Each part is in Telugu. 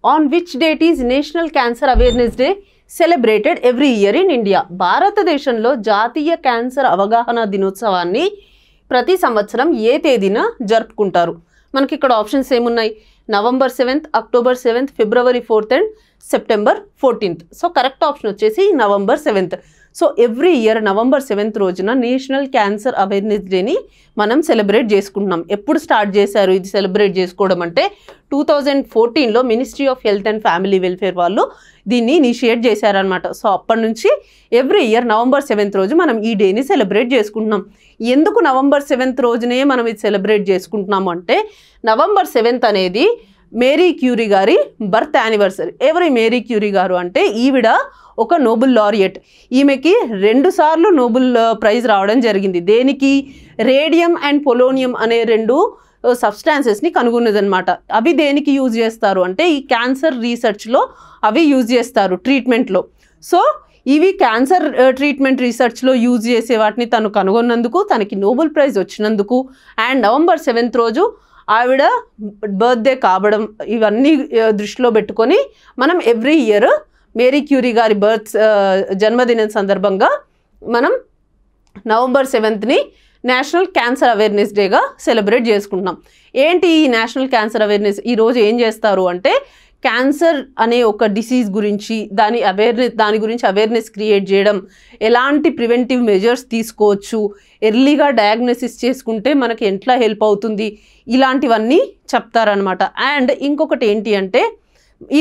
On which date is national cancer awareness day celebrated every year in India? భారతదేశంలో జాతీయ క్యాన్సర్ అవగాహన దినోత్సవాన్ని ప్రతి సంవత్సరం ఏ తేదీన జరుపుకుంటారు? మనకి ఇక్కడ ఆప్షన్స్ ఏమున్నాయి? నవంబర్ 7th, అక్టోబర్ 7th, ఫిబ్రవరి 4th and September 14th. So correct option వచ్చేసి November 7th. So every year November 7th రోజున నేషనల్ క్యాన్సర్ అవేర్నెస్ డేని మనం సెలబ్రేట్ చేసుకుంటున్నాం. ఎప్పుడు స్టార్ట్ చేశారు ఇది సెలబ్రేట్ చేసుకోవడం అంటే 2014లో ministry of health and family welfare వాళ్ళు దీన్ని ఇనిషియేట్ చేశారనమాట. సో అప్పటి నుంచి ఎవ్రీ ఇయర్ నవంబర్ 7th రోజు మనం ఈ డేని సెలబ్రేట్ చేసుకుంటున్నాం. ఎందుకు నవంబర్ 7th రోజునే మనం ఇది సెలబ్రేట్ చేసుకుంటున్నాము అంటే నవంబర్ 7th అనేది మేరీ క్యూరీ గారి బర్త్ యానివర్సరీ. ఎవరి మేరీ క్యూరీ గారు అంటే ఈవిడ ఒక నోబెల్ లారియట్. ఈమెకి 2 సార్లు నోబెల్ ప్రైజ్ రావడం జరిగింది. దేనికి? రేడియం అండ్ పొలోనియం అనే 2 సబ్స్టాన్సెస్ని కనుగొన్నదనమాట. అవి దేనికి యూజ్ చేస్తారు అంటే ఈ క్యాన్సర్ రీసెర్చ్లో అవి యూజ్ చేస్తారు ట్రీట్మెంట్లో. సో ఇవి క్యాన్సర్ ట్రీట్మెంట్ రీసెర్చ్లో యూజ్ చేసే వాటిని తను కనుగొన్నందుకు తనకి నోబెల్ ప్రైజ్ వచ్చినందుకు అండ్ నవంబర్ 7th రోజు ఆవిడ బర్త్డే కావడం ఇవన్నీ దృష్టిలో పెట్టుకొని మనం ఎవ్రీ ఇయర్ మేరీ క్యూరీ గారి జన్మదినం సందర్భంగా మనం November 7th national cancer awareness డేగా సెలబ్రేట్ చేసుకుంటున్నాం. ఏంటి ఈ నేషనల్ క్యాన్సర్ అవేర్నెస్? ఈరోజు ఏం చేస్తారు అంటే క్యాన్సర్ అనే ఒక డిసీజ్ గురించి దాని గురించి అవేర్నెస్ క్రియేట్ చేయడం, ఎలాంటి ప్రివెంటివ్ మెజర్స్ తీసుకోవచ్చు, ఎర్లీగా డయాగ్నోసిస్ చేసుకుంటే మనకి ఎట్లా హెల్ప్ అవుతుంది, ఇలాంటివన్నీ చెప్తారనమాట. అండ్ ఇంకొకటి ఏంటి అంటే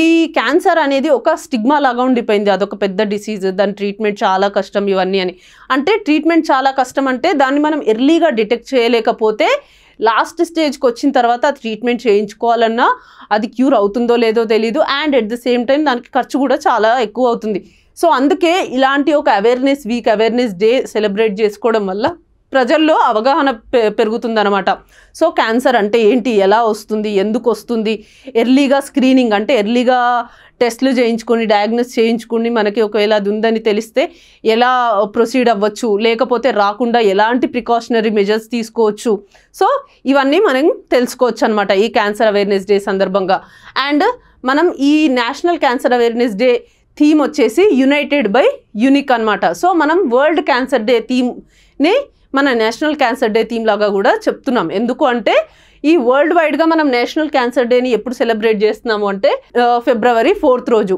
ఈ క్యాన్సర్ అనేది ఒక స్టిగ్మా లాగా ఉండిపోయింది. అదొక పెద్ద డిసీజ్, దాని ట్రీట్మెంట్ చాలా కష్టం ఇవన్నీ అని. అంటే ట్రీట్మెంట్ చాలా కష్టం అంటే దాన్ని మనం ఎర్లీగా డిటెక్ట్ చేయలేకపోతే లాస్ట్ స్టేజ్కి వచ్చిన తర్వాత ట్రీట్మెంట్ చేయించుకోవాలన్నా అది క్యూర్ అవుతుందో లేదో తెలీదు. And at the same time దానికి ఖర్చు కూడా చాలా ఎక్కువ అవుతుంది. సో అందుకే ఇలాంటి ఒక awareness week, awareness day celebrate చేసుకోవడం వల్ల ప్రజల్లో అవగాహన పెరుగుతుందన్నమాట. సో క్యాన్సర్ అంటే ఏంటి, ఎలా వస్తుంది, ఎందుకు వస్తుంది, ఎర్లీగా స్క్రీనింగ్ అంటే ఎర్లీగా టెస్ట్లు చేయించుకొని డయాగ్నోస్ చేయించుకుని మనకి ఒకవేళ అది ఉందని తెలిస్తే ఎలా ప్రొసీడ్ అవ్వచ్చు, లేకపోతే రాకుండా ఎలాంటి ప్రికాషనరీ మెజర్స్ తీసుకోవచ్చు. సో ఇవన్నీ మనం తెలుసుకోవచ్చు అనమాట ఈ క్యాన్సర్ అవేర్నెస్ డే సందర్భంగా. అండ్ మనం ఈ national cancer awareness day theme వచ్చేసి యునైటెడ్ బై యూనిక్ అనమాట. సో మనం వరల్డ్ క్యాన్సర్ డే థీమ్ని మన నేషనల్ క్యాన్సర్ డే థీమ్ లాగా కూడా చెప్తున్నాం. ఎందుకు అంటే ఈ వరల్డ్ వైడ్గా మనం నేషనల్ క్యాన్సర్ డేని ఎప్పుడు సెలబ్రేట్ చేస్తున్నాము అంటే ఫిబ్రవరి 4th రోజు.